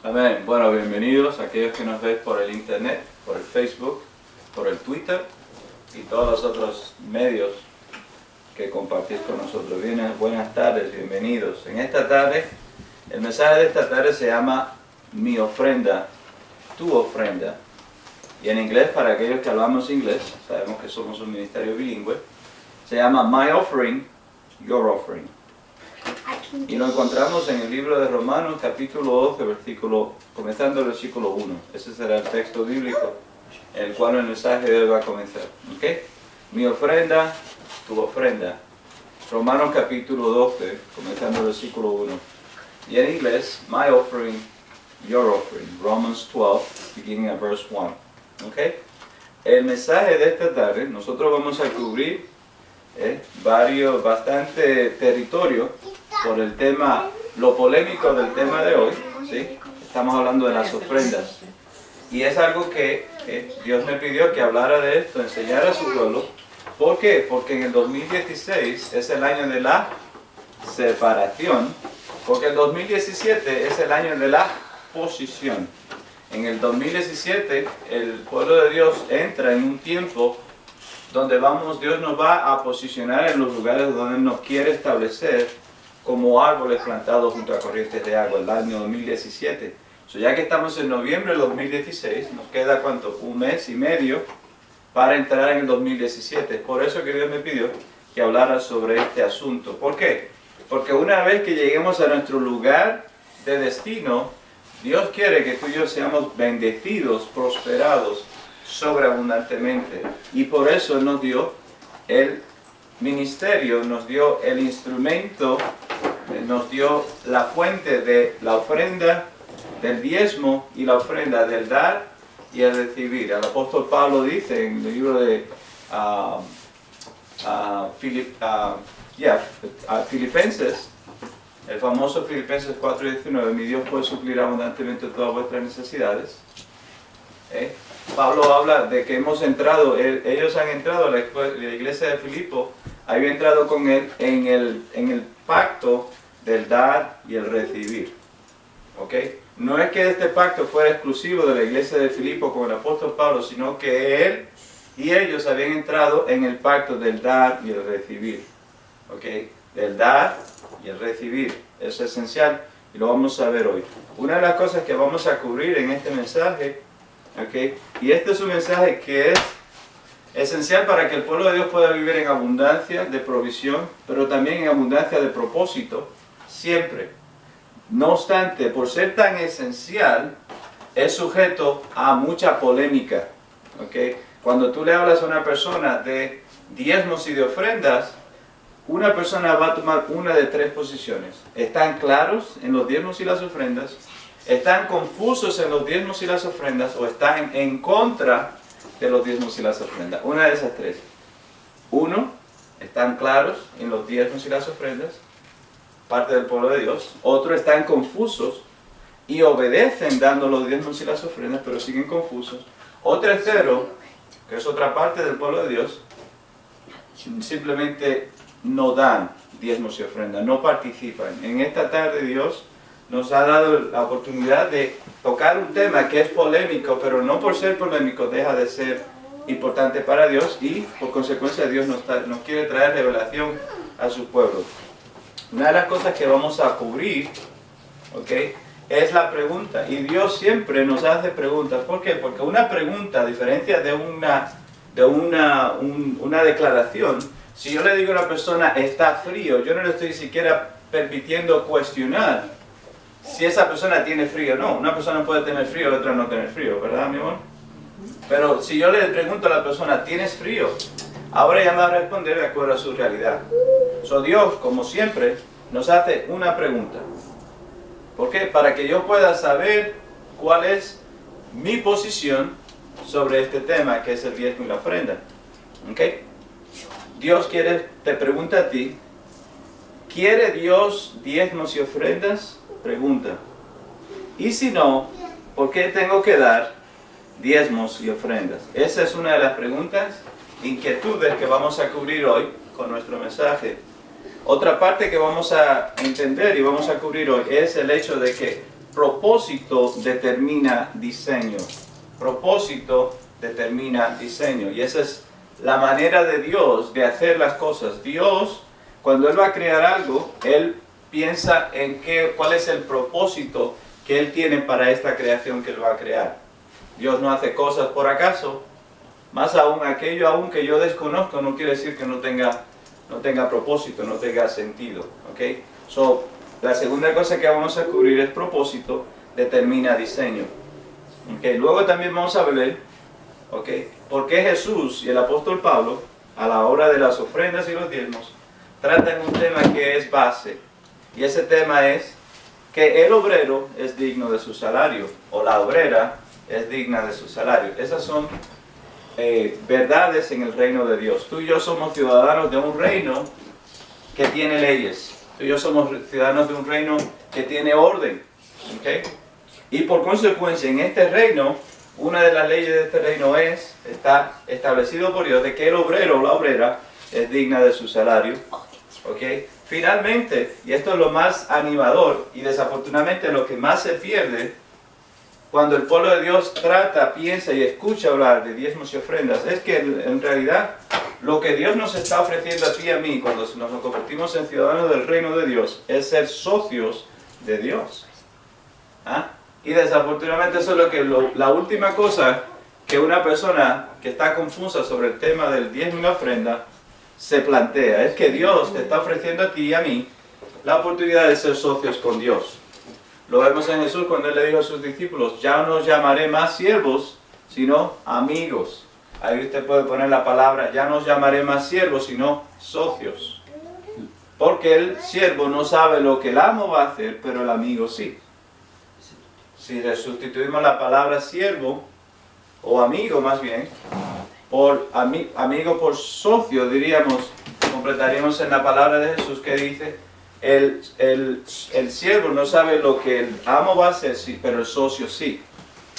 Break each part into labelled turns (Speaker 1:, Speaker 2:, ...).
Speaker 1: Amén. Bueno, bienvenidos a aquellos que nos ven por el internet, por el Facebook, por el Twitter y todos los otros medios que compartís con nosotros. Buenas tardes, bienvenidos. En esta tarde, el mensaje de esta tarde se llama Mi ofrenda, tu ofrenda. Y en inglés, para aquellos que hablamos inglés, sabemos que somos un ministerio bilingüe, se llama My offering, your offering. Y lo encontramos en el libro de Romanos, capítulo 12, comenzando el versículo 1. Ese será el texto bíblico en el cual el mensaje de hoy va a comenzar. ¿Okay? Mi ofrenda, tu ofrenda. Romanos capítulo 12, comenzando el versículo 1. Y en inglés, my offering, your offering. Romans 12, beginning at verse 1. ¿Okay? El mensaje de esta tarde, nosotros vamos a cubrir bastante territorio por el tema, lo polémico del tema de hoy, ¿sí? Estamos hablando de las ofrendas. Y es algo que Dios me pidió que hablara de esto, enseñara a su pueblo. ¿Por qué? Porque en el 2016 es el año de la separación, porque el 2017 es el año de la posición. En el 2017 el pueblo de Dios entra en un tiempo donde Dios nos va a posicionar en los lugares donde nos quiere establecer como árboles plantados junto a corrientes de agua, el año 2017. Ya que estamos en noviembre del 2016, nos queda ¿cuánto? Un mes y medio para entrar en el 2017. Por eso que Dios me pidió que hablara sobre este asunto. ¿Por qué? Porque una vez que lleguemos a nuestro lugar de destino, Dios quiere que tú y yo seamos bendecidos, prosperados, sobreabundantemente. Y por eso nos dio el ministerio, nos dio el instrumento, nos dio la fuente de la ofrenda, del diezmo y la ofrenda del dar y el recibir. El apóstol Pablo dice en el libro de Filipenses, el famoso Filipenses 4:19, mi Dios puede suplir abundantemente todas vuestras necesidades. Pablo habla de que hemos entrado, ellos han entrado, la iglesia de Filipo había entrado con él en el pacto del dar y el recibir. ¿Okay? No es que este pacto fuera exclusivo de la iglesia de Filipo con el apóstol Pablo, sino que él y ellos habían entrado en el pacto del dar y el recibir. ¿Okay? Del dar y el recibir. Eso es esencial y lo vamos a ver hoy. Una de las cosas que vamos a cubrir en este mensaje, ¿okay? Y este es un mensaje que es esencial para que el pueblo de Dios pueda vivir en abundancia de provisión, pero también en abundancia de propósito, siempre. No obstante, por ser tan esencial, es sujeto a mucha polémica. ¿Okay? Cuando tú le hablas a una persona de diezmos y de ofrendas, una persona va a tomar una de tres posiciones. ¿Están claros en los diezmos y las ofrendas? ¿Están confusos en los diezmos y las ofrendas? ¿O están en contra de los diezmos y las ofrendas? Una de esas tres. Uno, están claros en los diezmos y las ofrendas, parte del pueblo de Dios. Otro, están confusos y obedecen dando los diezmos y las ofrendas, pero siguen confusos. O tercero, que es otra parte del pueblo de Dios, simplemente no dan diezmos y ofrendas, no participan. En esta tarde Dios nos ha dado la oportunidad de tocar un tema que es polémico, pero no por ser polémico deja de ser importante para Dios y por consecuencia Dios nos quiere traer revelación a su pueblo. Una de las cosas que vamos a cubrir, ¿okay? Es la pregunta, y Dios siempre nos hace preguntas. ¿Por qué? Porque una pregunta, a diferencia de una declaración, si yo le digo a una persona está frío, yo no le estoy siquiera permitiendo cuestionar si esa persona tiene frío o no. Una persona puede tener frío y otra no tener frío, ¿verdad, mi amor? Pero si yo le pregunto a la persona, ¿tienes frío? Ahora ella me va a responder de acuerdo a su realidad. Dios, como siempre, nos hace una pregunta. ¿Por qué? Para que yo pueda saber cuál es mi posición sobre este tema, que es el diezmo y la ofrenda. ¿Okay? Dios te pregunta a ti, ¿quiere Dios diezmos y ofrendas? Pregunta. Y si no, ¿por qué tengo que dar diezmos y ofrendas? Esa es una de las preguntas, inquietudes que vamos a cubrir hoy con nuestro mensaje. Otra parte que vamos a entender y vamos a cubrir hoy es el hecho de que propósito determina diseño. Propósito determina diseño. Y esa es la manera de Dios de hacer las cosas. Dios, cuando Él va a crear algo, Él piensa en cuál es el propósito que Él tiene para esta creación que Él va a crear. Dios no hace cosas por acaso. Más aún, aquello aún que yo desconozco no quiere decir que no tenga propósito, no tenga sentido. ¿Okay? So, la segunda cosa que vamos a cubrir es propósito determina diseño. ¿Okay? Luego también vamos a ver, ¿okay?, por qué Jesús y el apóstol Pablo, a la hora de las ofrendas y los diezmos, tratan un tema que es base. Y ese tema es que el obrero es digno de su salario, o la obrera es digna de su salario. Esas son verdades en el reino de Dios. Tú y yo somos ciudadanos de un reino que tiene leyes. Tú y yo somos ciudadanos de un reino que tiene orden. ¿Okay? Y por consecuencia, en este reino, una de las leyes de este reino está establecido por Dios, de que el obrero o la obrera es digna de su salario. ¿Okay? Finalmente, y esto es lo más animador y desafortunadamente lo que más se pierde cuando el pueblo de Dios trata, piensa y escucha hablar de diezmos y ofrendas, es que en realidad lo que Dios nos está ofreciendo a ti y a mí cuando nos convertimos en ciudadanos del reino de Dios es ser socios de Dios. ¿Ah? Y desafortunadamente eso es la última cosa que una persona que está confusa sobre el tema del diezmo y la ofrenda se plantea. Es que Dios te está ofreciendo a ti y a mí la oportunidad de ser socios con Dios. Lo vemos en Jesús cuando Él le dijo a sus discípulos, ya no os llamaré más siervos, sino amigos. Ahí usted puede poner la palabra, ya no os llamaré más siervos, sino socios. Porque el siervo no sabe lo que el amo va a hacer, pero el amigo sí. Si le sustituimos la palabra siervo, o amigo más bien, por amigo por socio, diríamos, completaríamos en la palabra de Jesús que dice, el siervo no sabe lo que el amo va a hacer, sí, pero el socio sí.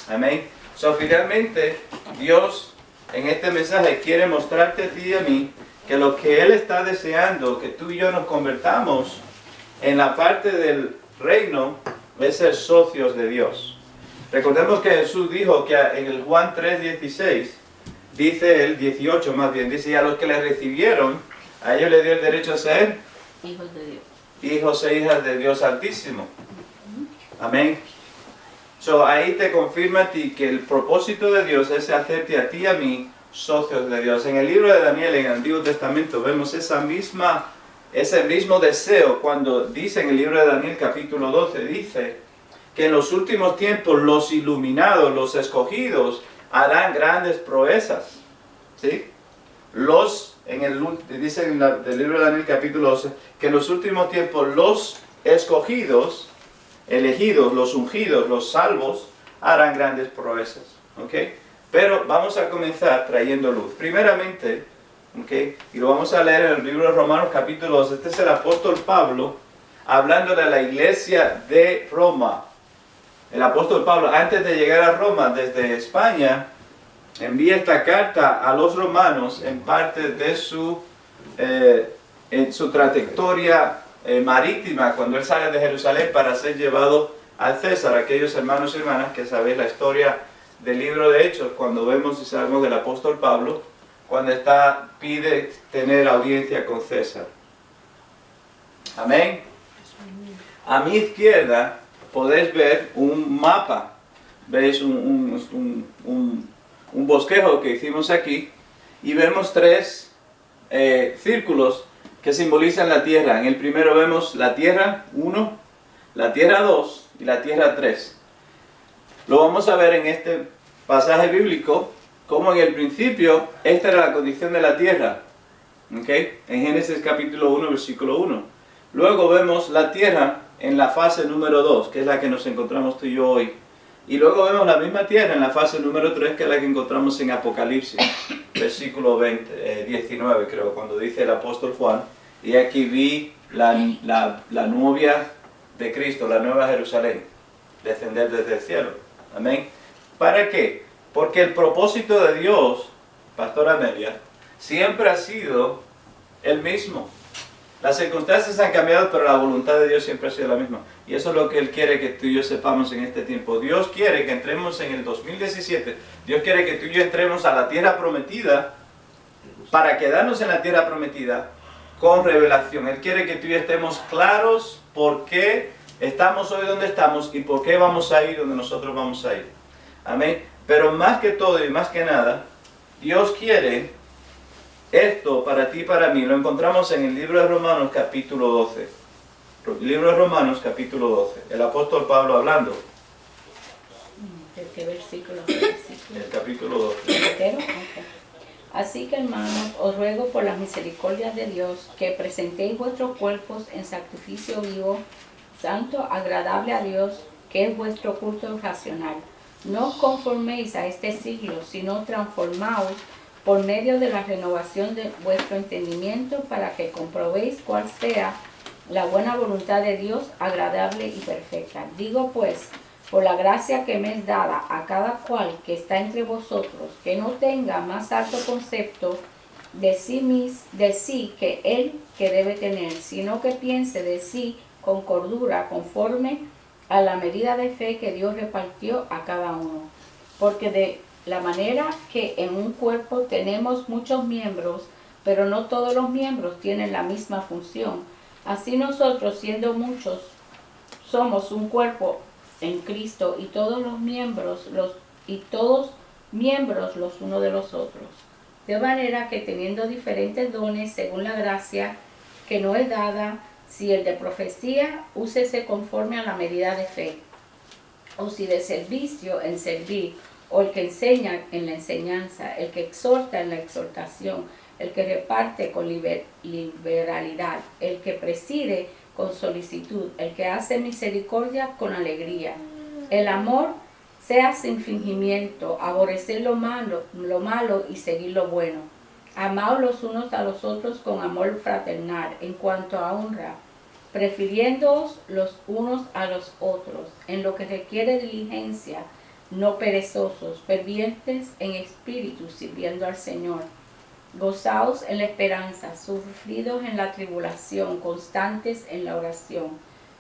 Speaker 1: Amén. So, finalmente, Dios en este mensaje quiere mostrarte a ti y a mí que lo que Él está deseando, que tú y yo nos convertamos en la parte del reino, es ser socios de Dios. Recordemos que Jesús dijo que en el Juan 3:16, dice el 18 más bien, dice, y a los que le recibieron, a ellos le dio el derecho a ser
Speaker 2: hijos de Dios.
Speaker 1: Hijos e hijas de Dios Altísimo. Amén. So, ahí te confirma a ti que el propósito de Dios es hacerte a ti y a mí socios de Dios. En el libro de Daniel, en el Antiguo Testamento, vemos ese mismo deseo cuando dice en el libro de Daniel capítulo 12, dice que en los últimos tiempos los iluminados, los escogidos, harán grandes proezas. ¿Sí? Dice en el libro de Daniel capítulo 12, que en los últimos tiempos los escogidos, elegidos, los ungidos, los salvos, harán grandes proezas. ¿Okay? Pero vamos a comenzar trayendo luz. Primeramente, ¿okay?, y lo vamos a leer en el libro de Romanos capítulo 2, este es el apóstol Pablo, hablando de la iglesia de Roma. El apóstol Pablo, antes de llegar a Roma, desde España, envía esta carta a los romanos en parte de en su trayectoria marítima, cuando él sale de Jerusalén para ser llevado al César. Aquellos hermanos y hermanas que sabéis la historia del libro de Hechos, cuando vemos y sabemos del apóstol Pablo, cuando pide tener audiencia con César. Amén. A mi izquierda podéis ver un mapa. Veis un bosquejo que hicimos aquí y vemos tres círculos que simbolizan la tierra. En el primero vemos la tierra 1, la tierra 2 y la tierra 3. Lo vamos a ver en este pasaje bíblico, como en el principio esta era la condición de la tierra. ¿Okay? En Génesis capítulo 1, versículo 1. Luego vemos la tierra en la fase número 2, que es la que nos encontramos tú y yo hoy. Y luego vemos la misma tierra en la fase número 3, que es la que encontramos en Apocalipsis, versículo 19, creo, cuando dice el apóstol Juan, y aquí vi la novia de Cristo, la nueva Jerusalén, descender desde el cielo. Amén. ¿Para qué? Porque el propósito de Dios, Pastora Amelia, siempre ha sido el mismo. Las circunstancias han cambiado, pero la voluntad de Dios siempre ha sido la misma. Y eso es lo que Él quiere que tú y yo sepamos en este tiempo. Dios quiere que entremos en el 2017. Dios quiere que tú y yo entremos a la tierra prometida para quedarnos en la tierra prometida con revelación. Él quiere que tú y yo estemos claros por qué estamos hoy donde estamos y por qué vamos a ir donde nosotros vamos a ir. Amén. Pero más que todo y más que nada, Dios quiere esto para ti y para mí. Lo encontramos en el libro de Romanos capítulo 12. El libro de Romanos capítulo 12. El apóstol Pablo hablando.
Speaker 2: ¿De qué versículo?
Speaker 1: El capítulo 12.
Speaker 2: ¿Entero? Okay. Así que, hermanos, os ruego por las misericordias de Dios que presentéis vuestros cuerpos en sacrificio vivo, santo, agradable a Dios, que es vuestro culto racional. No os conforméis a este siglo, sino transformaos por medio de la renovación de vuestro entendimiento, para que comprobéis cuál sea la buena voluntad de Dios, agradable y perfecta. Digo pues, por la gracia que me es dada a cada cual que está entre vosotros, que no tenga más alto concepto de sí que él que debe tener, sino que piense de sí con cordura, conforme a la medida de fe que Dios repartió a cada uno. Porque de la manera que en un cuerpo tenemos muchos miembros, pero no todos los miembros tienen la misma función, así nosotros, siendo muchos, somos un cuerpo en Cristo y todos miembros los unos de los otros. De manera que teniendo diferentes dones según la gracia que nos es dada, si el de profecía, úsese conforme a la medida de fe, o si de servicio, en servir, o el que enseña en la enseñanza, el que exhorta en la exhortación, el que reparte con liberalidad, el que preside con solicitud, el que hace misericordia con alegría. El amor sea sin fingimiento, aborrecer lo malo y seguir lo bueno. Amaos los unos a los otros con amor fraternal, en cuanto a honra, prefiriéndoos los unos a los otros, en lo que requiere diligencia, no perezosos, fervientes en espíritu, sirviendo al Señor. Gozaos en la esperanza, sufridos en la tribulación, constantes en la oración,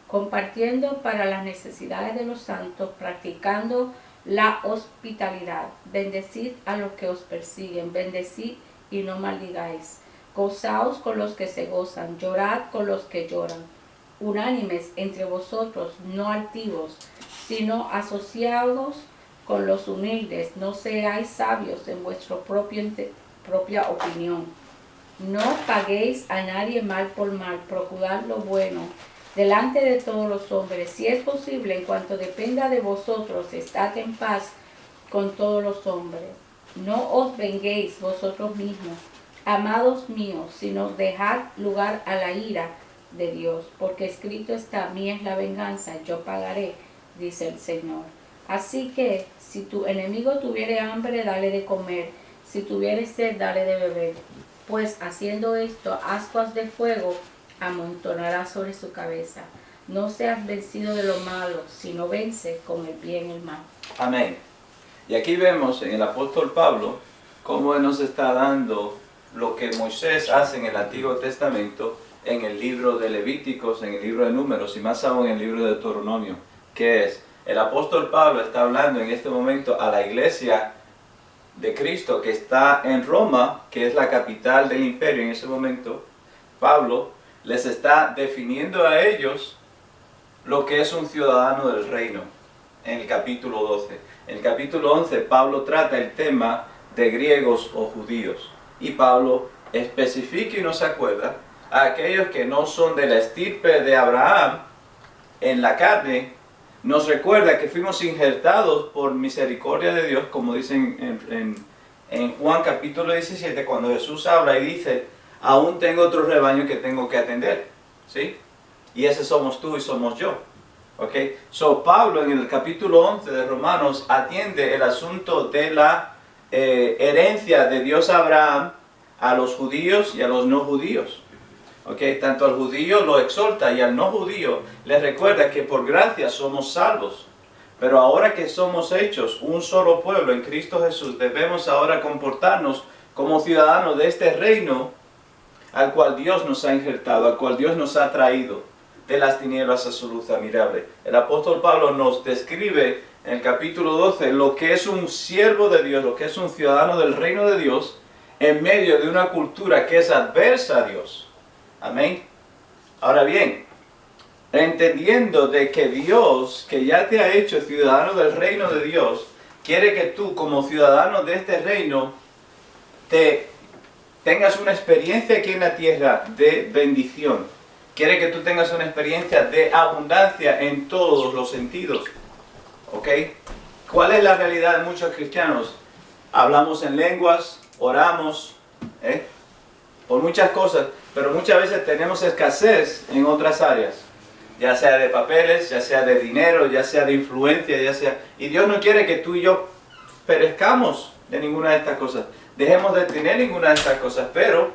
Speaker 2: compartiendo para las necesidades de los santos, practicando la hospitalidad. Bendecid a los que os persiguen, bendecid y no maldigáis. Gozaos con los que se gozan, llorad con los que lloran. Unánimes entre vosotros, no altivos, sino asociados con los humildes. No seáis sabios en vuestra propia opinión. No paguéis a nadie mal por mal, procurad lo bueno delante de todos los hombres. Si es posible, en cuanto dependa de vosotros, estad en paz con todos los hombres. No os venguéis vosotros mismos, amados míos, sino dejad lugar a la ira de Dios, porque escrito está: mía es la venganza, yo pagaré, dice el Señor. Así que, si tu enemigo tuviere hambre, dale de comer; si tuviere sed, dale de beber, pues haciendo esto, ascuas de fuego amontonará sobre su cabeza. No seas vencido de lo malo, sino vence con el bien el mal.
Speaker 1: Amén. Y aquí vemos en el apóstol Pablo cómo él nos está dando lo que Moisés hace en el Antiguo Testamento, en el libro de Levíticos, en el libro de Números y más aún en el libro de Deuteronomio, que es, el apóstol Pablo está hablando en este momento a la iglesia de Cristo que está en Roma, que es la capital del imperio en ese momento. Pablo les está definiendo a ellos lo que es un ciudadano del reino en el capítulo 12. En el capítulo 11 Pablo trata el tema de griegos o judíos, y Pablo especifica y nos acuerda a aquellos que no son de la estirpe de Abraham en la carne. Nos recuerda que fuimos injertados por misericordia de Dios, como dicen en Juan capítulo 17, cuando Jesús habla y dice: aún tengo otro rebaño que tengo que atender, ¿sí? Y ese somos tú y somos yo, ¿ok? So, Pablo en el capítulo 11 de Romanos atiende el asunto de la herencia de Dios a Abraham, a los judíos y a los no judíos. Okay, tanto al judío lo exhorta y al no judío le recuerda que por gracia somos salvos. Pero ahora que somos hechos un solo pueblo en Cristo Jesús, debemos ahora comportarnos como ciudadanos de este reino al cual Dios nos ha injertado, al cual Dios nos ha traído de las tinieblas a su luz admirable. El apóstol Pablo nos describe en el capítulo 12 lo que es un siervo de Dios, lo que es un ciudadano del reino de Dios en medio de una cultura que es adversa a Dios. Amén. Ahora bien, entendiendo de que Dios, que ya te ha hecho ciudadano del reino de Dios, quiere que tú como ciudadano de este reino tengas una experiencia aquí en la tierra de bendición. Quiere que tú tengas una experiencia de abundancia en todos los sentidos. ¿Ok? ¿Cuál es la realidad de muchos cristianos? Hablamos en lenguas, oramos, por muchas cosas, pero muchas veces tenemos escasez en otras áreas. Ya sea de papeles, ya sea de dinero, ya sea de influencia, ya sea... Y Dios no quiere que tú y yo perezcamos de ninguna de estas cosas. Dejemos de tener ninguna de estas cosas, pero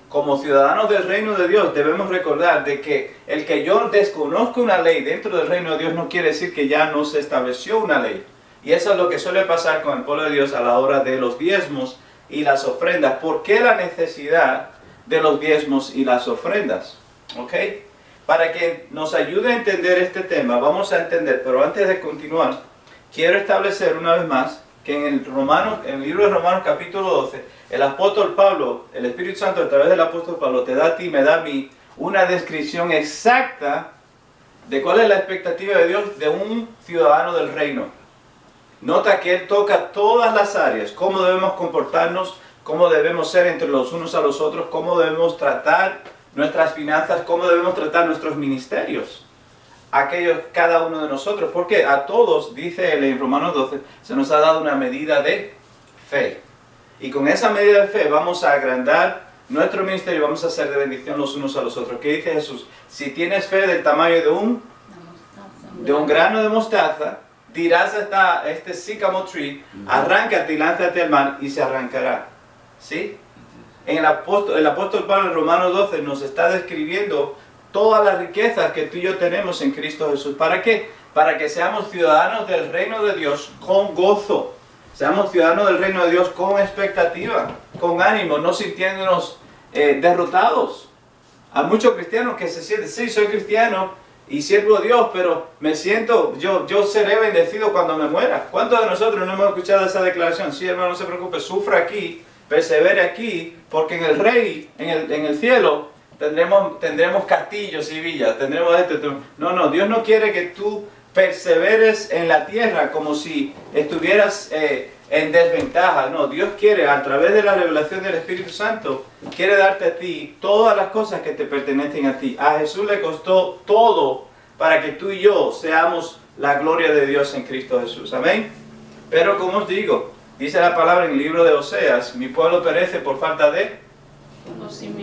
Speaker 1: como ciudadanos del reino de Dios debemos recordar de que el que yo desconozca una ley dentro del reino de Dios no quiere decir que ya no se estableció una ley. Y eso es lo que suele pasar con el pueblo de Dios a la hora de los diezmos y las ofrendas. ¿Por qué la necesidad de los diezmos y las ofrendas? ¿Ok? Para que nos ayude a entender este tema, vamos a entender, pero antes de continuar, quiero establecer una vez más que en el libro de Romanos capítulo 12, el apóstol Pablo, el Espíritu Santo a través del apóstol Pablo, te da a ti, me da a mí, una descripción exacta de cuál es la expectativa de Dios de un ciudadano del reino. Nota que Él toca todas las áreas, cómo debemos comportarnos, cómo debemos ser entre los unos a los otros, cómo debemos tratar nuestras finanzas, cómo debemos tratar nuestros ministerios. Cada uno de nosotros, porque a todos, dice él en Romanos 12, se nos ha dado una medida de fe. Y con esa medida de fe vamos a agrandar nuestro ministerio, vamos a hacer de bendición los unos a los otros. ¿Qué dice Jesús? Si tienes fe del tamaño de un grano de mostaza, dirás a este sycamore tree, arráncate y lánzate al mar, y se arrancará. ¿Sí? El apóstol Pablo en Romanos 12 nos está describiendo todas las riquezas que tú y yo tenemos en Cristo Jesús. ¿Para qué? Para que seamos ciudadanos del reino de Dios con gozo. Seamos ciudadanos del reino de Dios con expectativa, con ánimo, no sintiéndonos derrotados. Hay muchos cristianos que se sienten, sí, soy cristiano y sirvo a Dios, pero me siento, yo seré bendecido cuando me muera. ¿Cuántos de nosotros no hemos escuchado esa declaración? Sí, hermano, no se preocupe, sufra aquí, persevere aquí, porque en el rey, en el cielo, tendremos castillos y villas, tendremos esto. No, Dios no quiere que tú perseveres en la tierra como si estuvieras en desventaja. No, Dios quiere, a través de la revelación del Espíritu Santo, quiere darte a ti todas las cosas que te pertenecen a ti. A Jesús le costó todo para que tú y yo seamos la gloria de Dios en Cristo Jesús. Amén. Pero como os digo, dice la palabra en el libro de Oseas, mi pueblo perece por falta de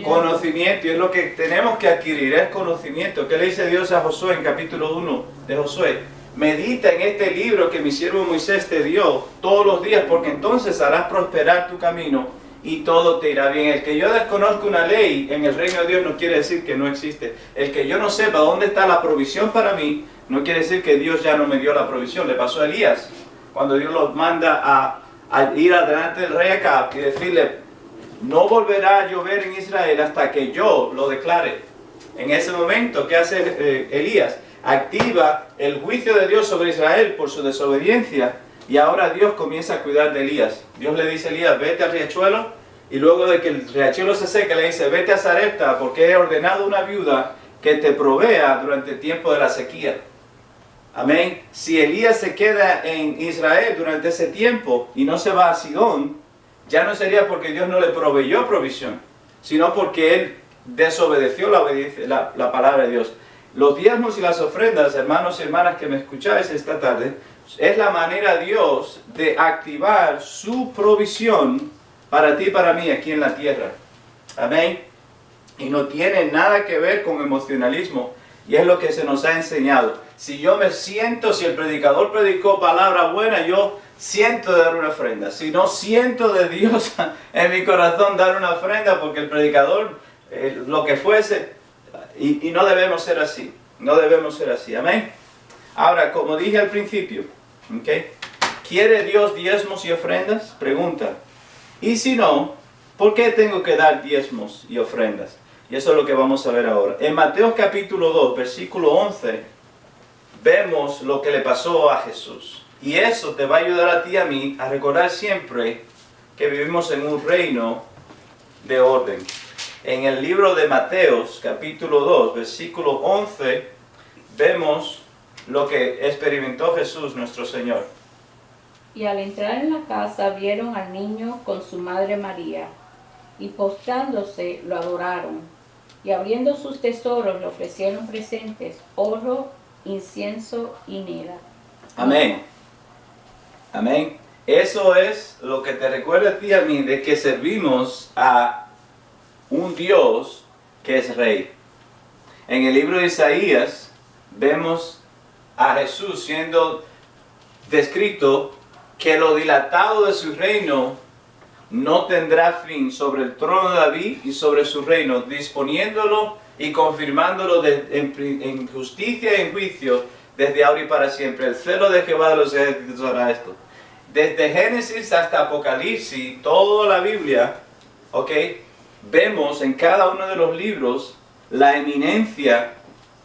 Speaker 1: conocimiento, y es lo que tenemos que adquirir, es conocimiento. ¿Qué le dice Dios a Josué en capítulo 1 de Josué? Medita en este libro que mi siervo Moisés te dio todos los días, porque entonces harás prosperar tu camino y todo te irá bien. El que yo desconozca una ley en el reino de Dios no quiere decir que no existe. El que yo no sepa dónde está la provisión para mí no quiere decir que Dios ya no me dio la provisión. Le pasó a Elías cuando Dios lo manda a ir adelante del rey Acab y decirle: no volverá a llover en Israel hasta que yo lo declare. En ese momento, ¿qué hace Elías? Activa el juicio de Dios sobre Israel por su desobediencia, y ahora Dios comienza a cuidar de Elías. Dios le dice a Elías: vete al riachuelo, y luego de que el riachuelo se seque le dice: vete a Sarepta, porque he ordenado una viuda que te provea durante el tiempo de la sequía. Amén. Si Elías se queda en Israel durante ese tiempo y no se va a Sidón, ya no sería porque Dios no le proveyó provisión, sino porque él desobedeció la palabra de Dios. Los diezmos y las ofrendas, hermanos y hermanas que me escucháis esta tarde, es la manera de Dios de activar su provisión para ti y para mí aquí en la tierra. Amén. Y no tiene nada que ver con emocionalismo, y es lo que se nos ha enseñado. Si yo me siento, si el predicador predicó palabra buena, yo siento de dar una ofrenda. Si no siento de Dios en mi corazón dar una ofrenda porque el predicador, lo que fuese, y no debemos ser así. No debemos ser así. Amén. Ahora, como dije al principio, ¿okay? ¿Quiere Dios diezmos y ofrendas? Pregunta. Y si no, ¿por qué tengo que dar diezmos y ofrendas? Y eso es lo que vamos a ver ahora. En Mateo capítulo 2, versículo 11, vemos lo que le pasó a Jesús. Y eso te va a ayudar a ti y a mí a recordar siempre que vivimos en un reino de orden. En el libro de Mateos, capítulo 2, versículo 11, vemos lo que experimentó Jesús, nuestro Señor.
Speaker 2: Y al entrar en la casa vieron al niño con su madre María, y postrándose lo adoraron, y abriendo sus tesoros le ofrecieron presentes, oro, incienso y mirra.
Speaker 1: Amén. Amén. Eso es lo que te recuerda a ti y a mí de que servimos a un Dios que es Rey. En el libro de Isaías vemos a Jesús siendo descrito que lo dilatado de su reino no tendrá fin sobre el trono de David y sobre su reino, disponiéndolo y confirmándolo en justicia y en juicio desde ahora y para siempre. El celo de Jehová de los ejércitos hará esto. Desde Génesis hasta Apocalipsis, toda la Biblia, ¿ok? Vemos en cada uno de los libros la eminencia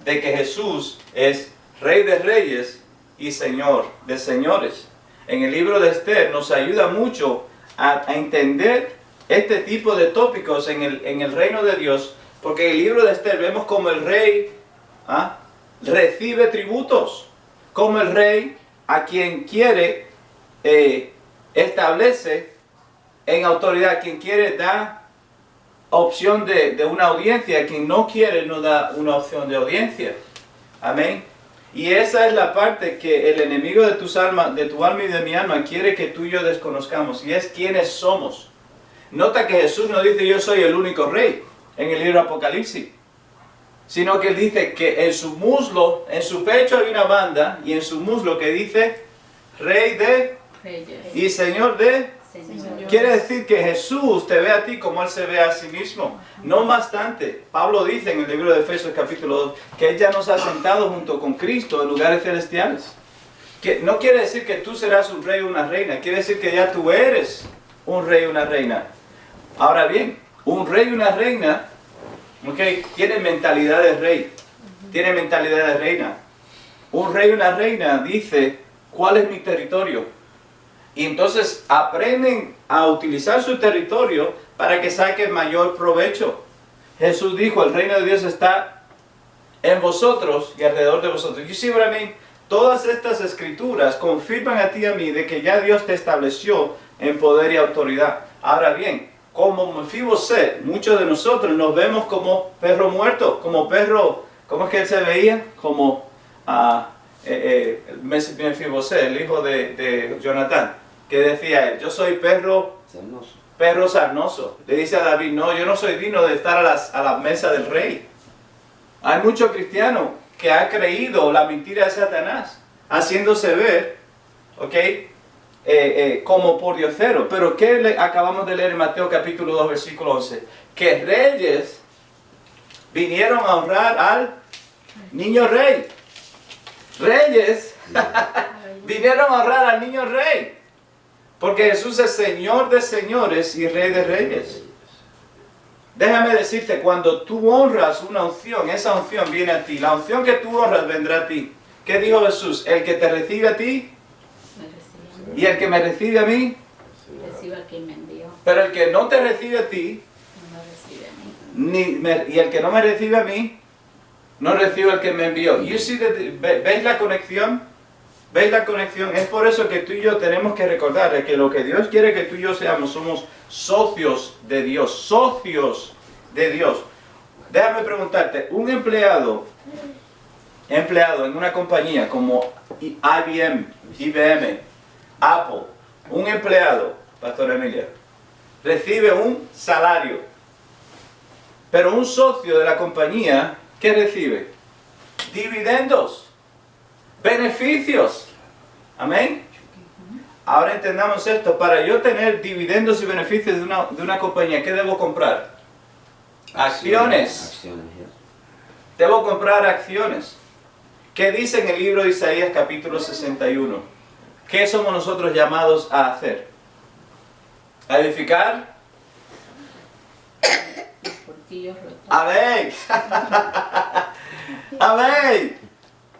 Speaker 1: de que Jesús es Rey de Reyes y Señor de Señores. En el libro de Esther nos ayuda mucho a entender este tipo de tópicos en el reino de Dios, porque en el libro de Esther vemos como el rey recibe tributos, como el rey a quien quiere establece en autoridad, a quien quiere da opción de una audiencia, a quien no quiere no da una opción de audiencia. Amén. Y esa es la parte que el enemigo de tu alma y de mi alma quiere que tú y yo desconozcamos, y es quiénes somos. Nota que Jesús no dice yo soy el único rey en el libro de Apocalipsis, sino que él dice que en su muslo, en su pecho hay una banda, y en su muslo que dice Rey de
Speaker 2: Reyes
Speaker 1: y Señor de.
Speaker 2: Señor.
Speaker 1: Quiere decir que Jesús te ve a ti como Él se ve a sí mismo. No obstante, Pablo dice en el libro de Efesios capítulo 2 que Él ya nos ha sentado junto con Cristo en lugares celestiales. Que no quiere decir que tú serás un rey o una reina, quiere decir que ya tú eres un rey o una reina. Ahora bien, un rey y una reina, tiene mentalidad de rey, tiene mentalidad de reina. Un rey y una reina dice, ¿cuál es mi territorio? Y entonces aprenden a utilizar su territorio para que saquen mayor provecho. Jesús dijo, el reino de Dios está en vosotros y alrededor de vosotros. You see what I mean? Todas estas escrituras confirman a ti y a mí de que ya Dios te estableció en poder y autoridad. Ahora bien, como Mefiboset, muchos de nosotros nos vemos como perro muerto, como perro, ¿cómo es que él se veía? Como Mefiboset, el hijo de Jonatán, que decía él, yo soy perro sarnoso. Le dice a David, no, yo no soy digno de estar a la mesa del rey. Hay muchos cristianos que han creído la mentira de Satanás, haciéndose ver, como por diosero. Pero ¿qué acabamos de leer en Mateo capítulo 2, versículo 11? Que reyes vinieron a honrar al niño rey. Reyes vinieron a honrar al niño rey. Porque Jesús es Señor de señores y Rey de reyes. Déjame decirte, cuando tú honras una unción, esa unción viene a ti. La unción que tú honras vendrá a ti. ¿Qué dijo Jesús? El que te recibe a ti y el que me recibe a mí,
Speaker 2: recibe a quien me envió.
Speaker 1: pero el que no te recibe a ti,
Speaker 2: No me recibe a mí.
Speaker 1: y el que no me recibe a mí, no recibe al que me envió. ¿Veis la conexión? ¿Veis la conexión? Es por eso que tú y yo tenemos que recordar que lo que Dios quiere que tú y yo seamos, somos socios de Dios, socios de Dios. Déjame preguntarte, un empleado en una compañía como IBM, Apple, un empleado, Pastor Emilia, recibe un salario, pero un socio de la compañía, ¿qué recibe? Dividendos, beneficios. Amén. Ahora entendamos esto. Para yo tener dividendos y beneficios de una compañía, ¿qué debo comprar? Acciones. Debo comprar acciones. ¿Qué dice en el libro de Isaías capítulo 61? ¿Qué somos nosotros llamados a hacer? ¿A edificar?
Speaker 2: martillos rotos.
Speaker 1: Amén. Amén.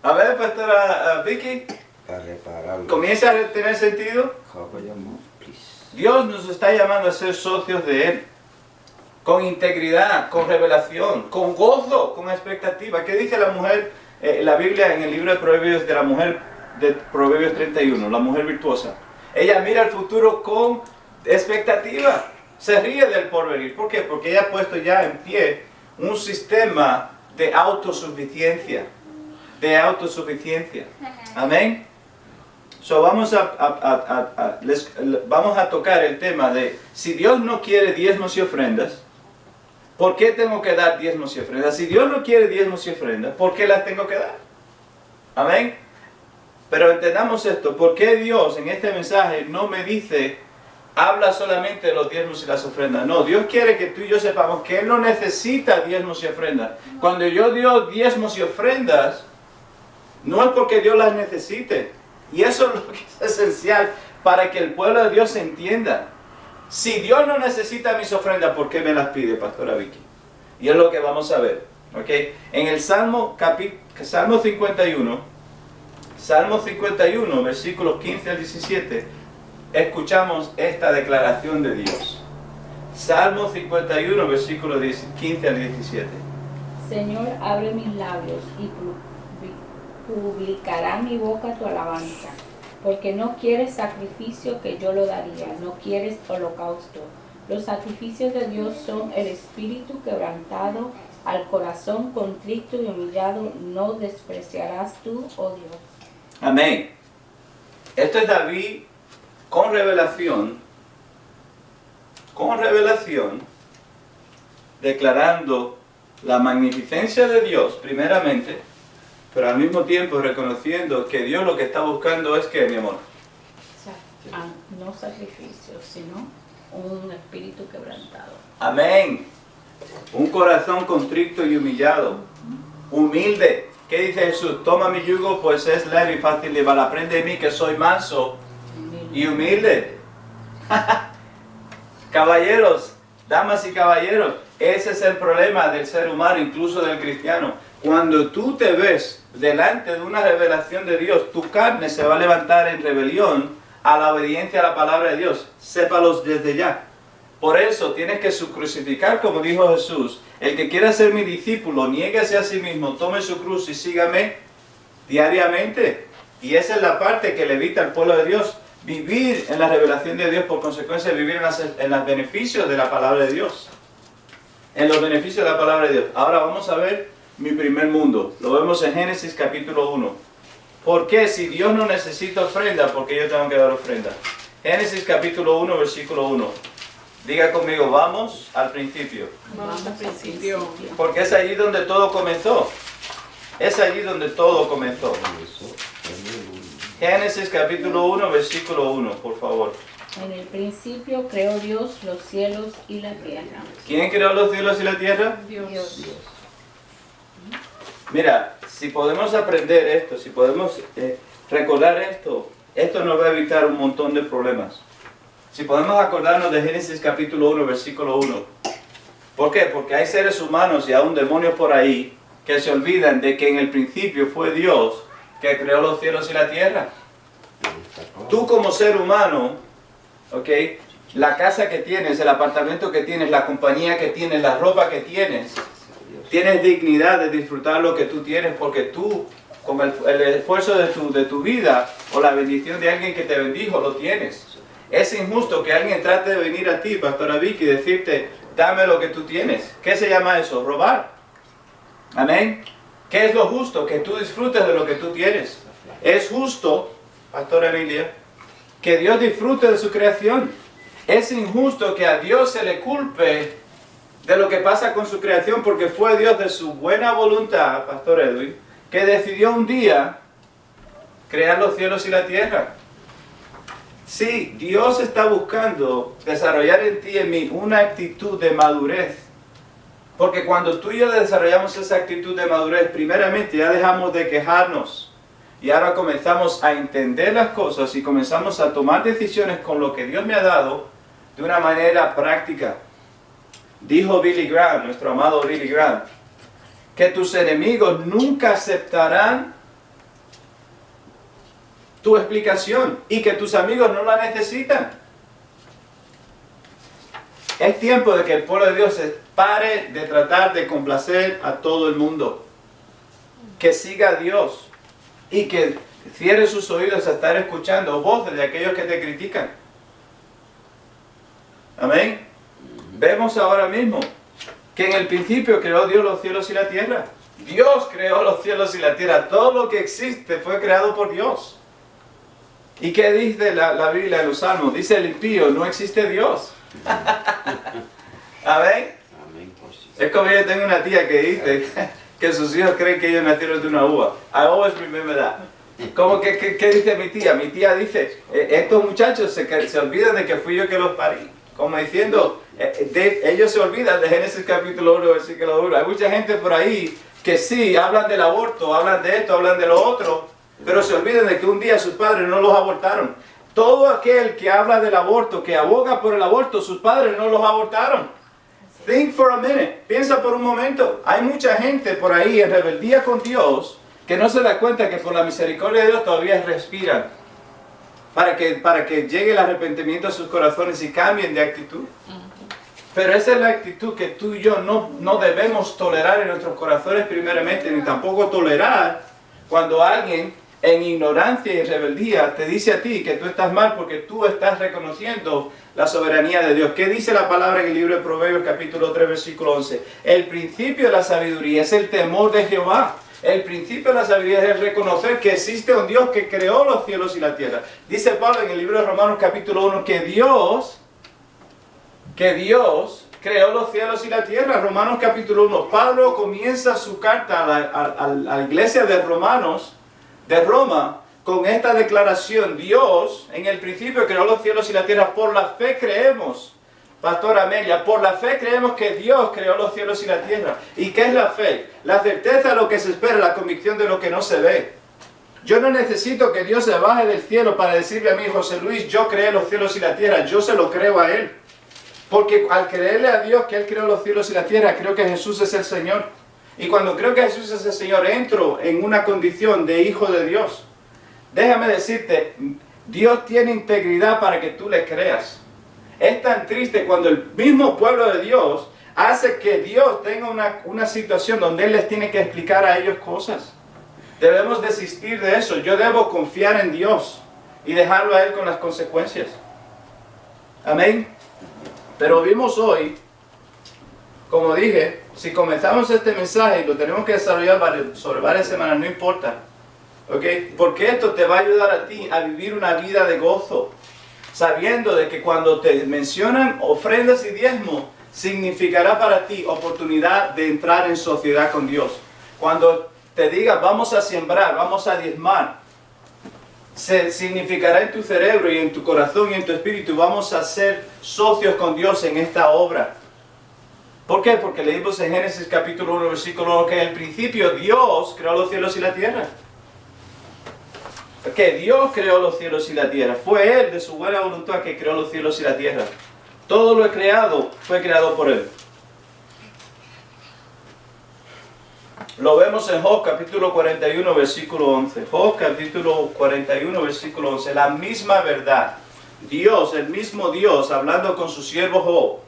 Speaker 1: A ver, pastora Vicky,
Speaker 3: A repararlo.
Speaker 1: comienza a tener sentido.
Speaker 3: Cover your mouth, please.
Speaker 1: Dios nos está llamando a ser socios de Él, con integridad, con revelación, con gozo, con expectativa. ¿Qué dice la mujer, la Biblia en el libro de Proverbios, de la mujer de Proverbios 31, la mujer virtuosa? Ella mira el futuro con expectativa, se ríe del porvenir. ¿Por qué? Porque ella ha puesto ya en pie un sistema de autosuficiencia, Amén. So, vamos a tocar el tema de, si Dios no quiere diezmos y ofrendas, ¿por qué tengo que dar diezmos y ofrendas? Si Dios no quiere diezmos y ofrendas, ¿por qué las tengo que dar? Amén. Pero entendamos esto, ¿por qué Dios en este mensaje no me dice, habla solamente de los diezmos y las ofrendas? No, Dios quiere que tú y yo sepamos que Él no necesita diezmos y ofrendas. Cuando yo digo diezmos y ofrendas, no es porque Dios las necesite. Y eso es lo que es esencial para que el pueblo de Dios se entienda. Si Dios no necesita mis ofrendas, ¿por qué me las pide, pastora Vicky? Y es lo que vamos a ver. ¿Okay? En el Salmo 51, versículos 15 al 17, escuchamos esta declaración de Dios. Salmo 51, versículos 15 al 17.
Speaker 2: Señor, abre mis labios y publicará mi boca tu alabanza, porque no quieres sacrificio que yo lo daría, no quieres holocausto. Los sacrificios de Dios son el espíritu quebrantado, al corazón contrito y humillado no despreciarás tú, oh Dios.
Speaker 1: Amén. Esto es David con revelación, declarando la magnificencia de Dios, primeramente, pero al mismo tiempo reconociendo que Dios lo que está buscando es que, mi amor,
Speaker 2: No sacrificio, sino un espíritu quebrantado.
Speaker 1: amén. Un corazón contrito y humillado, humilde. ¿Qué dice Jesús? Toma mi yugo, pues es leve y fácil de llevar. Aprende de mí que soy manso y humilde. Caballeros, damas y caballeros, ese es el problema del ser humano, incluso del cristiano. Cuando tú te ves delante de una revelación de Dios, tu carne se va a levantar en rebelión a la obediencia a la palabra de Dios. Sépalos desde ya. Por eso tienes que crucificar, como dijo Jesús. El que quiera ser mi discípulo, niéguese a sí mismo, tome su cruz y sígame diariamente. Y esa es la parte que le evita al pueblo de Dios. Vivir en la revelación de Dios, por consecuencia, vivir en los beneficios de la palabra de Dios. En los beneficios de la palabra de Dios. Ahora vamos a ver mi primer mundo. Lo vemos en Génesis capítulo 1. ¿Por qué? Si Dios no necesita ofrenda, ¿por qué yo tengo que dar ofrenda? Génesis capítulo 1, versículo 1. Diga conmigo, vamos al principio.
Speaker 4: Vamos al principio.
Speaker 1: Porque es allí donde todo comenzó. Es allí donde todo comenzó. Génesis capítulo 1, versículo 1, por favor.
Speaker 2: En el principio creó Dios los cielos y la tierra.
Speaker 1: ¿Quién creó los cielos y la tierra?
Speaker 4: Dios.
Speaker 1: Mira, si podemos aprender esto, si podemos recordar esto, esto nos va a evitar un montón de problemas. Si podemos acordarnos de Génesis capítulo 1, versículo 1. ¿Por qué? Porque hay seres humanos y aún demonios por ahí que se olvidan de que en el principio fue Dios que creó los cielos y la tierra. Tú como ser humano, ¿ok? La casa que tienes, el apartamento que tienes, la compañía que tienes, la ropa que tienes, tienes dignidad de disfrutar lo que tú tienes porque tú, con el esfuerzo de tu vida o la bendición de alguien que te bendijo, lo tienes. Es injusto que alguien trate de venir a ti, pastora Vicky, y decirte, dame lo que tú tienes. ¿Qué se llama eso? Robar. Amén. ¿Qué es lo justo? Que tú disfrutes de lo que tú tienes. Es justo, pastora Emilia, que Dios disfrute de su creación. Es injusto que a Dios se le culpe de lo que pasa con su creación, porque fue Dios de su buena voluntad, pastor Edwin, que decidió un día crear los cielos y la tierra. Sí, Dios está buscando desarrollar en ti y en mí una actitud de madurez. Porque cuando tú y yo desarrollamos esa actitud de madurez, primeramente ya dejamos de quejarnos. Y ahora comenzamos a entender las cosas y comenzamos a tomar decisiones con lo que Dios me ha dado de una manera práctica. Dijo Billy Graham, nuestro amado Billy Graham, que tus enemigos nunca aceptarán tu explicación y que tus amigos no la necesitan. Es tiempo de que el pueblo de Dios se pare de tratar de complacer a todo el mundo. Que siga a Dios y que cierre sus oídos a estar escuchando voces de aquellos que te critican. Amén. Vemos ahora mismo que en el principio creó Dios los cielos y la tierra. Dios creó los cielos y la tierra. Todo lo que existe fue creado por Dios. ¿Y qué dice la Biblia en los Salmos? Dice el impío, no existe Dios. Amén.
Speaker 3: Amén, por sí.
Speaker 1: Es como yo tengo una tía que dice que sus hijos creen que ellos nacieron de una uva. I always remember that. ¿Cómo qué dice mi tía? Mi tía dice, estos muchachos se olvidan de que fui yo que los parí. Como diciendo, ellos se olvidan de Génesis capítulo 1, versículo 1. Hay mucha gente por ahí que sí, hablan del aborto, hablan de esto, hablan de lo otro, pero se olvidan de que un día sus padres no los abortaron. Todo aquel que habla del aborto, que aboga por el aborto, sus padres no los abortaron. Think for a minute. Piensa por un momento. Hay mucha gente por ahí en rebeldía con Dios que no se da cuenta que por la misericordia de Dios todavía respiran. Para que llegue el arrepentimiento a sus corazones y cambien de actitud. Pero esa es la actitud que tú y yo no debemos tolerar en nuestros corazones primeramente, ni tampoco tolerar cuando alguien en ignorancia y rebeldía te dice a ti que tú estás mal porque tú estás reconociendo la soberanía de Dios. ¿Qué dice la palabra en el libro de Proverbios capítulo 3 versículo 11? El principio de la sabiduría es el temor de Jehová. El principio de la sabiduría es el reconocer que existe un Dios que creó los cielos y la tierra. Dice Pablo en el libro de Romanos capítulo 1 que Dios creó los cielos y la tierra. Romanos capítulo 1. Pablo comienza su carta a la iglesia de Romanos, de Roma, con esta declaración: Dios en el principio creó los cielos y la tierra. Por la fe creemos, Pastor Amelia, por la fe creemos que Dios creó los cielos y la tierra. ¿Y qué es la fe? La certeza de lo que se espera, la convicción de lo que no se ve. Yo no necesito que Dios se baje del cielo para decirle a mí, José Luis, yo creé los cielos y la tierra. Yo se lo creo a Él. Porque al creerle a Dios que Él creó los cielos y la tierra, creo que Jesús es el Señor. Y cuando creo que Jesús es el Señor, entro en una condición de hijo de Dios. Déjame decirte, Dios tiene integridad para que tú le creas. Es tan triste cuando el mismo pueblo de Dios hace que Dios tenga una situación donde Él les tiene que explicar a ellos cosas. Debemos desistir de eso. Yo debo confiar en Dios y dejarlo a Él con las consecuencias. Amén. Pero vimos hoy, como dije, si comenzamos este mensaje y lo tenemos que desarrollar sobre varias semanas, no importa. ¿Okay? Porque esto te va a ayudar a ti a vivir una vida de gozo, sabiendo de que cuando te mencionan ofrendas y diezmo, significará para ti oportunidad de entrar en sociedad con Dios. Cuando te diga vamos a sembrar, vamos a diezmar, significará en tu cerebro y en tu corazón y en tu espíritu, vamos a ser socios con Dios en esta obra. ¿Por qué? Porque leímos en Génesis capítulo 1, versículo 1, que en el principio Dios creó los cielos y la tierra. Que Dios creó los cielos y la tierra. Fue Él de su buena voluntad que creó los cielos y la tierra. Todo lo creado fue creado por Él. Lo vemos en Job capítulo 41 versículo 11. Job capítulo 41 versículo 11. La misma verdad. Dios, el mismo Dios, hablando con su siervo Job.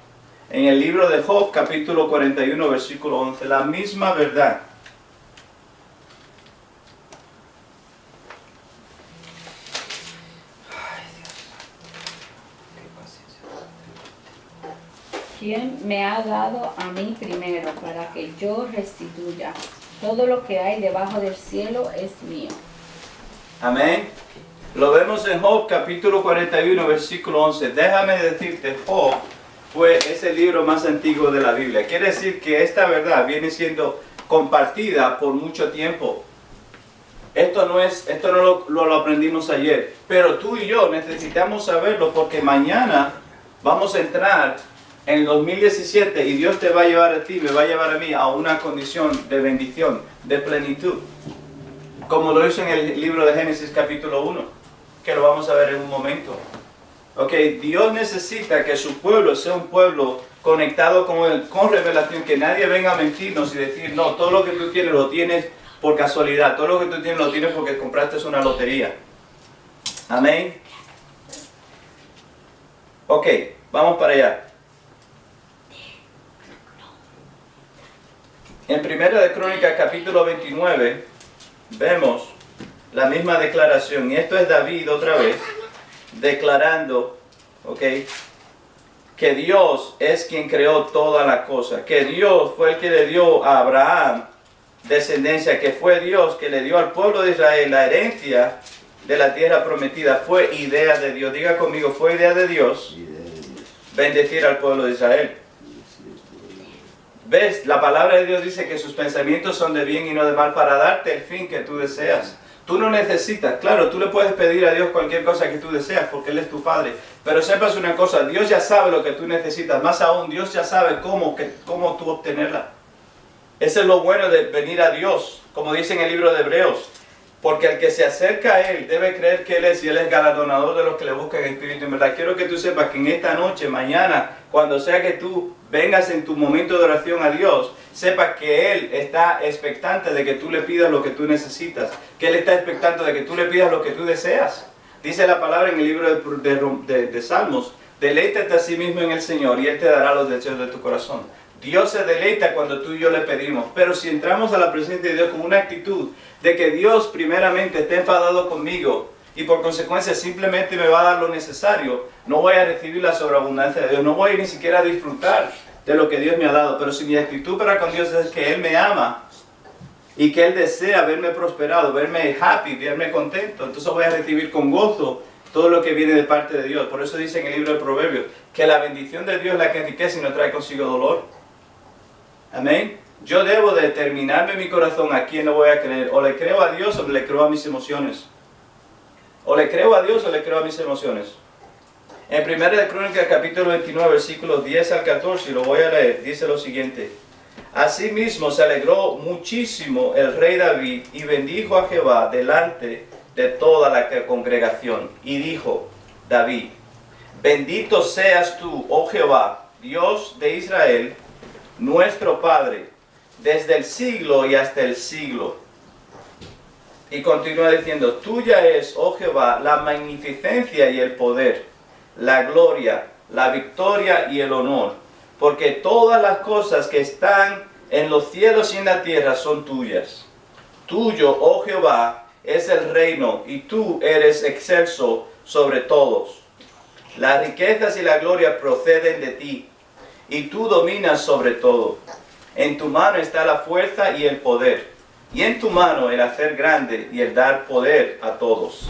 Speaker 1: En el libro de Job capítulo 41 versículo 11. La misma verdad.
Speaker 2: ¿Quién me ha dado a mí primero para que yo restituya? Todo lo que hay debajo del cielo es mío.
Speaker 1: Amén. Lo vemos en Job capítulo 41 versículo 11. Déjame decirte, Job es el libro más antiguo de la Biblia. Quiere decir que esta verdad viene siendo compartida por mucho tiempo. Esto no lo aprendimos ayer, pero tú y yo necesitamos saberlo porque mañana vamos a entrar en el 2017 y Dios te va a llevar a ti, me va a llevar a mí a una condición de bendición, de plenitud. Como lo hizo en el libro de Génesis capítulo 1, que lo vamos a ver en un momento. Ok, Dios necesita que su pueblo sea un pueblo conectado con él, con revelación, que nadie venga a mentirnos y decir, no, todo lo que tú tienes lo tienes por casualidad, todo lo que tú tienes lo tienes porque compraste una lotería. Amén. Ok, vamos para allá. En Primera de Crónicas capítulo 29 vemos la misma declaración, y esto es David otra vez declarando, ok, que Dios es quien creó todas las cosas, que Dios fue el que le dio a Abraham descendencia, que fue Dios que le dio al pueblo de Israel la herencia de la tierra prometida. Fue idea de Dios. Diga conmigo, fue idea de Dios bendecir al pueblo de Israel. ¿Ves? La palabra de Dios dice que sus pensamientos son de bien y no de mal para darte el fin que tú deseas. Tú no necesitas, claro, tú le puedes pedir a Dios cualquier cosa que tú deseas porque Él es tu Padre. Pero sepas una cosa, Dios ya sabe lo que tú necesitas. Más aún, Dios ya sabe cómo tú obtenerla. Eso es lo bueno de venir a Dios, como dice en el libro de Hebreos. Porque el que se acerca a Él debe creer que Él es, y Él es galardonador de los que le buscan en espíritu. En verdad, quiero que tú sepas que en esta noche, mañana, cuando sea que tú vengas en tu momento de oración a Dios, sepas que Él está expectante de que tú le pidas lo que tú necesitas. Que Él está expectante de que tú le pidas lo que tú deseas. Dice la palabra en el libro de Salmos, deleítate a sí mismo en el Señor y Él te dará los deseos de tu corazón. Dios se deleita cuando tú y yo le pedimos, pero si entramos a la presencia de Dios con una actitud de que Dios primeramente está enfadado conmigo y por consecuencia simplemente me va a dar lo necesario, no voy a recibir la sobreabundancia de Dios, no voy ni siquiera a disfrutar de lo que Dios me ha dado. Pero si mi actitud para con Dios es que Él me ama y que Él desea verme prosperado, verme happy, verme contento, entonces voy a recibir con gozo todo lo que viene de parte de Dios. Por eso dice en el libro de Proverbios que la bendición de Dios es la que enriquece y no trae consigo dolor. Amén. Yo debo determinarme en mi corazón a quién le voy a creer. O le creo a Dios o le creo a mis emociones. O le creo a Dios o le creo a mis emociones. En 1 de Crónicas capítulo 29 versículos 10 al 14, y lo voy a leer, dice lo siguiente. Asimismo se alegró muchísimo el rey David y bendijo a Jehová delante de toda la congregación. Y dijo David, bendito seas tú, oh Jehová, Dios de Israel, nuestro Padre, desde el siglo y hasta el siglo. Y continúa diciendo, tuya es, oh Jehová, la magnificencia y el poder, la gloria, la victoria y el honor, porque todas las cosas que están en los cielos y en la tierra son tuyas. Tuyo, oh Jehová, es el reino, y tú eres excelso sobre todos. Las riquezas y la gloria proceden de ti, y tú dominas sobre todo. En tu mano está la fuerza y el poder, y en tu mano el hacer grande y el dar poder a todos.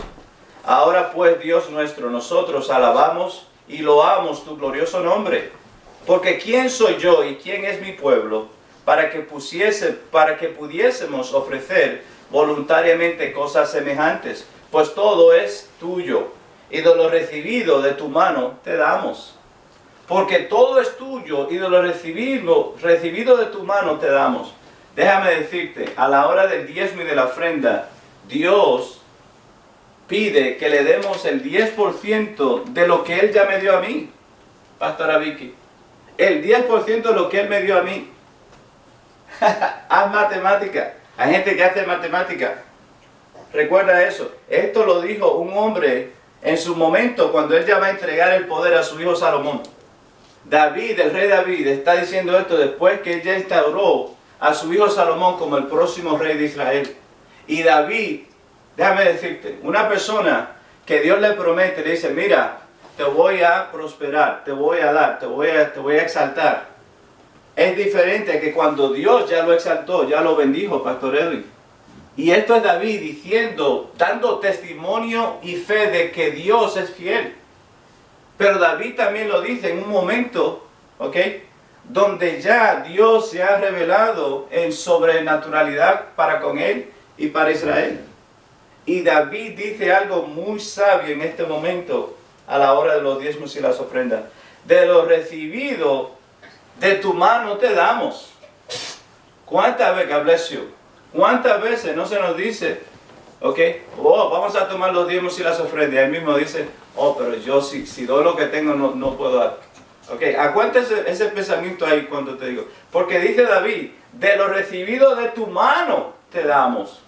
Speaker 1: Ahora pues, Dios nuestro, nosotros alabamos y loamos tu glorioso nombre, porque ¿quién soy yo y quién es mi pueblo para que pudiésemos ofrecer voluntariamente cosas semejantes? Pues todo es tuyo, y de lo recibido de tu mano te damos. Porque todo es tuyo, y de lo recibido de tu mano te damos. Déjame decirte, a la hora del diezmo y de la ofrenda, Dios pide que le demos el 10% de lo que Él ya me dio a mí, Pastora Vicky. El 10% de lo que Él me dio a mí. Haz matemática. Hay gente que hace matemática. Recuerda eso. Esto lo dijo un hombre en su momento cuando él ya va a entregar el poder a su hijo Salomón. David, el rey David, está diciendo esto después que él ya instauró a su hijo Salomón como el próximo rey de Israel. Y David, déjame decirte, una persona que Dios le promete, le dice, mira, te voy a prosperar, te voy a dar, te voy a exaltar. Es diferente a que cuando Dios ya lo exaltó, ya lo bendijo, Pastor Edwin. Y esto es David diciendo, dando testimonio y fe de que Dios es fiel. Pero David también lo dice en un momento, ¿ok?, donde ya Dios se ha revelado en sobrenaturalidad para con él y para Israel. Y David dice algo muy sabio en este momento a la hora de los diezmos y las ofrendas. De lo recibido de tu mano te damos. ¿Cuántas veces, God bless you? ¿Cuántas veces no se nos dice, ok, oh, vamos a tomar los diezmos y las ofrendas? Y él mismo dice, oh, pero yo si doy lo que tengo no puedo dar. Ok, aguanta ese pensamiento ahí cuando te digo. Porque dice David, de lo recibido de tu mano te damos.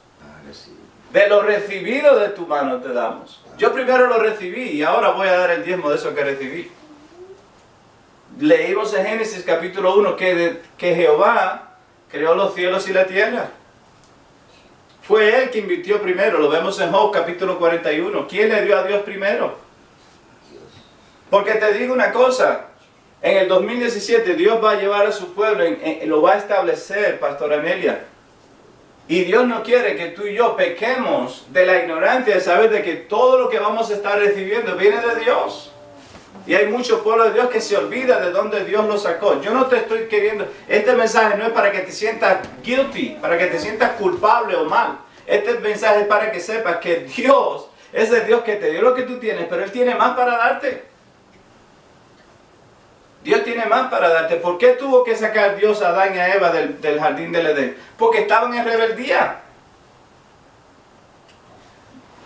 Speaker 1: De lo recibido de tu mano te damos. Yo primero lo recibí y ahora voy a dar el diezmo de eso que recibí. Leímos en Génesis capítulo 1 que Jehová creó los cielos y la tierra. Fue Él que invirtió primero. Lo vemos en Job capítulo 41. ¿Quién le dio a Dios primero? Porque te digo una cosa. En el 2017 Dios va a llevar a su pueblo, lo va a establecer, Pastor Amelia. Y Dios no quiere que tú y yo pequemos de la ignorancia de saber de que todo lo que vamos a estar recibiendo viene de Dios. Y hay mucho pueblo de Dios que se olvida de dónde Dios lo sacó. Yo no te estoy queriendo, este mensaje no es para que te sientas guilty, para que te sientas culpable o mal. Este mensaje es para que sepas que Dios es el Dios que te dio lo que tú tienes, pero Él tiene más para darte. Dios tiene más para darte. ¿Por qué tuvo que sacar Dios a Adán y a Eva del jardín del Edén? Porque estaban en rebeldía.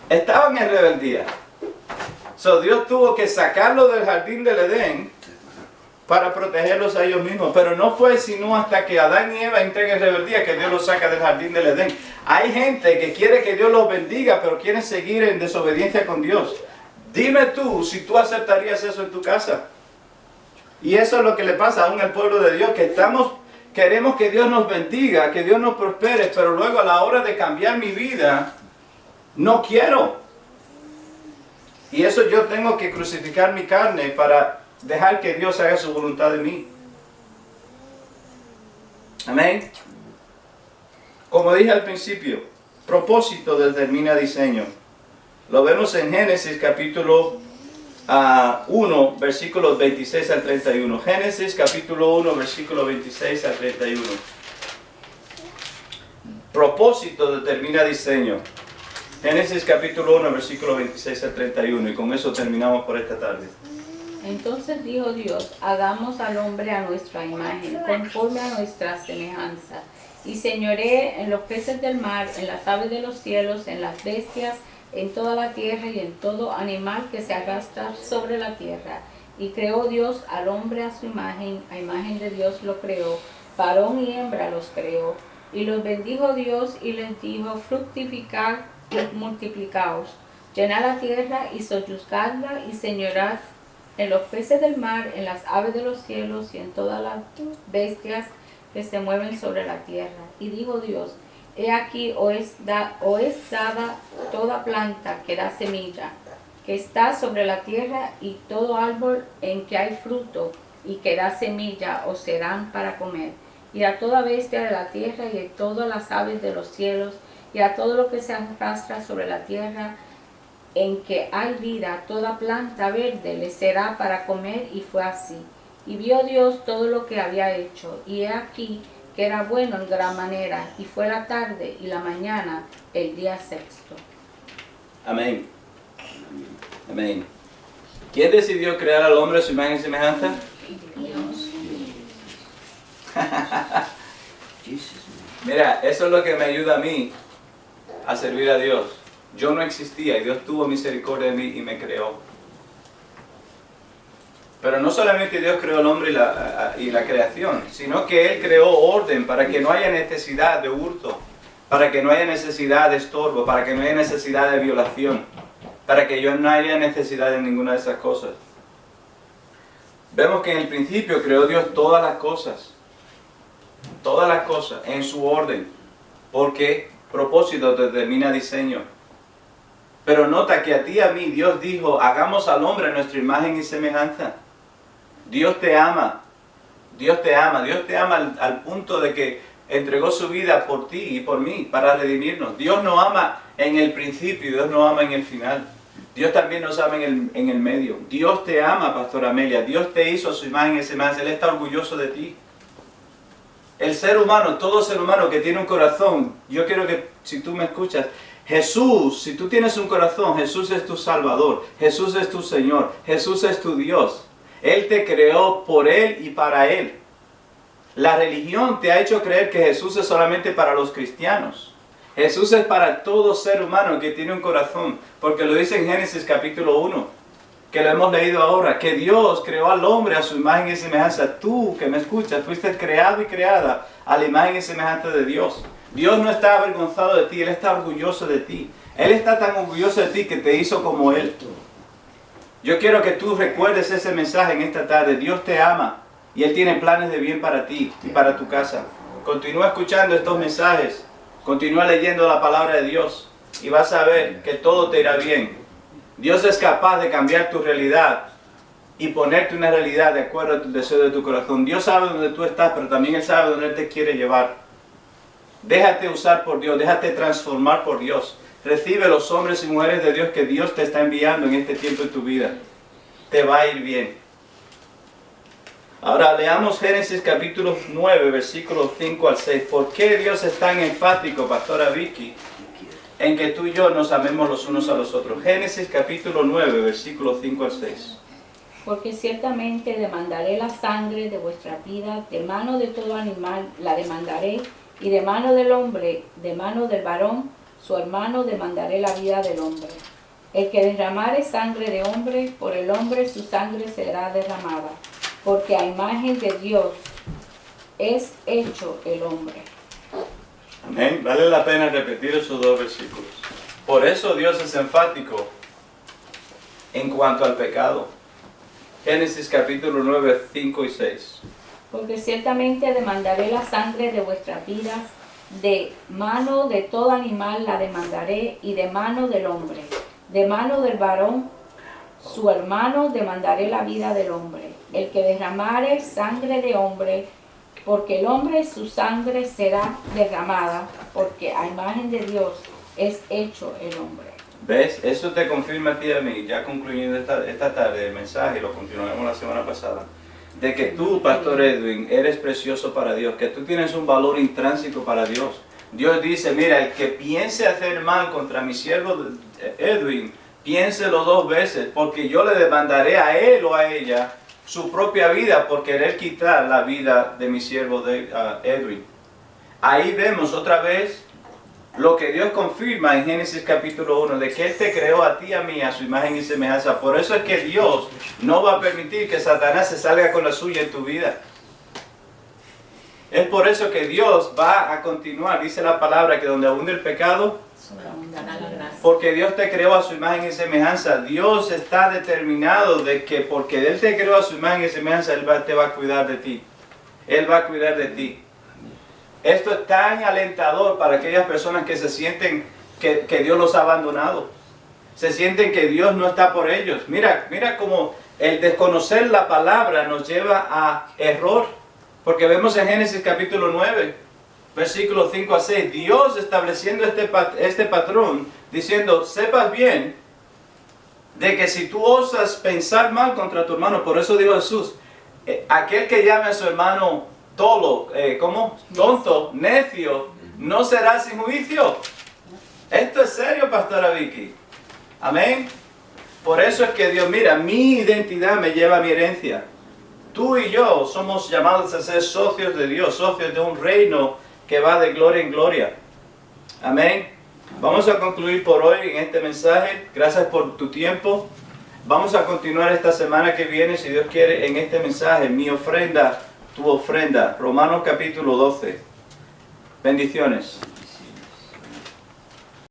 Speaker 1: Estaban en rebeldía. So, Dios tuvo que sacarlos del jardín del Edén para protegerlos a ellos mismos. Pero no fue sino hasta que Adán y Eva entren en rebeldía que Dios los saca del jardín del Edén. Hay gente que quiere que Dios los bendiga, pero quiere seguir en desobediencia con Dios. Dime tú si tú aceptarías eso en tu casa. Y eso es lo que le pasa aún al pueblo de Dios, que queremos que Dios nos bendiga, que Dios nos prospere, pero luego a la hora de cambiar mi vida, no quiero. Y eso yo tengo que crucificar mi carne para dejar que Dios haga su voluntad de mí. Amén. Como dije al principio, propósito determina diseño. Lo vemos en Génesis capítulo 1, versículos 26 al 31. Génesis capítulo 1, versículos 26 al 31. Propósito determina diseño. Génesis capítulo 1, versículos 26 al 31. Y con eso terminamos por esta tarde.
Speaker 2: Entonces dijo Dios, hagamos al hombre a nuestra imagen, conforme a nuestra semejanza, y señoree en los peces del mar, en las aves de los cielos, en las bestias, en toda la tierra y en todo animal que se arrastra sobre la tierra. Y creó Dios al hombre a su imagen, a imagen de Dios lo creó, varón y hembra los creó. Y los bendijo Dios y les dijo, fructificad y multiplicaos, llenad la tierra y sojuzgadla y señorad en los peces del mar, en las aves de los cielos y en todas las bestias que se mueven sobre la tierra. Y dijo Dios, he aquí os es dada toda planta que da semilla, que está sobre la tierra, y todo árbol en que hay fruto y que da semilla os serán para comer. Y a toda bestia de la tierra y a todas las aves de los cielos y a todo lo que se arrastra sobre la tierra en que hay vida, toda planta verde le será para comer. Y fue así. Y vio Dios todo lo que había hecho, y he aquí que era bueno en gran manera, y fue la tarde y la mañana el día sexto. Amén.
Speaker 1: Amén. ¿Quién decidió crear al hombre a su imagen y semejanza?
Speaker 2: Dios.
Speaker 1: Mira, eso es lo que me ayuda a mí a servir a Dios. Yo no existía y Dios tuvo misericordia de mí y me creó. Pero no solamente Dios creó al hombre y la creación, sino que Él creó orden para que no haya necesidad de hurto, para que no haya necesidad de estorbo, para que no haya necesidad de violación, para que yo no haya necesidad de ninguna de esas cosas. Vemos que en el principio creó Dios todas las cosas en su orden, porque propósito determina diseño. Pero nota que a ti y a mí Dios dijo, hagamos al hombre a nuestra imagen y semejanza. Dios te ama, Dios te ama, Dios te ama al punto de que entregó su vida por ti y por mí para redimirnos. Dios nos ama en el principio, Dios nos ama en el final. Dios también nos ama en el medio. Dios te ama, Pastor Amelia, Dios te hizo a su imagen y semejanza, Él está orgulloso de ti. El ser humano, todo ser humano que tiene un corazón, yo quiero que si tú me escuchas, Jesús, si tú tienes un corazón, Jesús es tu Salvador, Jesús es tu Señor, Jesús es tu Dios. Él te creó por Él y para Él. La religión te ha hecho creer que Jesús es solamente para los cristianos. Jesús es para todo ser humano que tiene un corazón, porque lo dice en Génesis capítulo 1. que lo hemos leído ahora, que Dios creó al hombre a su imagen y semejanza. Tú que me escuchas, fuiste creado y creada a la imagen y semejanza de Dios. Dios no está avergonzado de ti, Él está orgulloso de ti. Él está tan orgulloso de ti que te hizo como Él. Yo quiero que tú recuerdes ese mensaje en esta tarde. Dios te ama y Él tiene planes de bien para ti y para tu casa. Continúa escuchando estos mensajes, continúa leyendo la palabra de Dios y vas a ver que todo te irá bien. Dios es capaz de cambiar tu realidad y ponerte una realidad de acuerdo a tu deseo de tu corazón. Dios sabe dónde tú estás, pero también Él sabe dónde Él te quiere llevar. Déjate usar por Dios, déjate transformar por Dios. Recibe los hombres y mujeres de Dios que Dios te está enviando en este tiempo de tu vida. Te va a ir bien. Ahora leamos Génesis capítulo 9, versículos 5 al 6. ¿Por qué Dios es tan enfático, Pastora Vicky, en que tú y yo nos amemos los unos a los otros? Génesis capítulo 9, versículos 5 al 6.
Speaker 2: Porque ciertamente demandaré la sangre de vuestra vida, de mano de todo animal la demandaré, y de mano del hombre, de mano del varón, su hermano, demandaré la vida del hombre. El que derramare sangre de hombre, por el hombre su sangre será derramada, porque a imagen de Dios es hecho el hombre.
Speaker 1: Amén. Vale la pena repetir esos dos versículos. Por eso Dios es enfático en cuanto al pecado. Génesis capítulo 9, 5 y 6.
Speaker 2: Porque ciertamente demandaré la sangre de vuestras vidas, de mano de todo animal la demandaré, y de mano del hombre, de mano del varón, su hermano, demandaré la vida del hombre. El que derramare sangre de hombre, porque el hombre su sangre será derramada, porque a imagen de Dios es hecho el hombre.
Speaker 1: ¿Ves? Eso te confirma a ti y a mí, ya concluyendo esta tarde el mensaje, lo continuaremos la semana pasada, de que tú, Pastor Edwin, eres precioso para Dios, que tú tienes un valor intrínseco para Dios. Dios dice, mira, el que piense hacer mal contra mi siervo Edwin, piénselo 2 veces, porque yo le demandaré a él o a ella su propia vida por querer quitar la vida de mi siervo Edwin. Ahí vemos otra vez lo que Dios confirma en Génesis capítulo 1, de que Él te creó a ti y a mí a su imagen y semejanza. Por eso es que Dios no va a permitir que Satanás se salga con la suya en tu vida. Es por eso que Dios va a continuar, dice la palabra, que donde abunde el pecado,
Speaker 2: Sobreabundará la gracia.
Speaker 1: porque Dios te creó a su imagen y semejanza. Dios está determinado de que porque Él te creó a su imagen y semejanza, Él te va a cuidar de ti. Él va a cuidar de ti. Esto es tan alentador para aquellas personas que se sienten que Dios los ha abandonado. Se sienten que Dios no está por ellos. Mira cómo el desconocer la palabra nos lleva a error. Porque vemos en Génesis capítulo 9, versículos 5 a 6, Dios estableciendo este patrón, diciendo, sepas bien de que si tú osas pensar mal contra tu hermano, por eso dijo Jesús, aquel que llame a su hermano tonto, necio, no será sin juicio. Esto es serio, Pastora Vicky. Amén. Por eso es que Dios, mira, mi identidad me lleva a mi herencia. Tú y yo somos llamados a ser socios de Dios, socios de un reino que va de gloria en gloria. Amén. Vamos a concluir por hoy en este mensaje. Gracias por tu tiempo. Vamos a continuar esta semana que viene, si Dios quiere, en este mensaje. Mi ofrenda, tu ofrenda. Romanos capítulo 12. Bendiciones.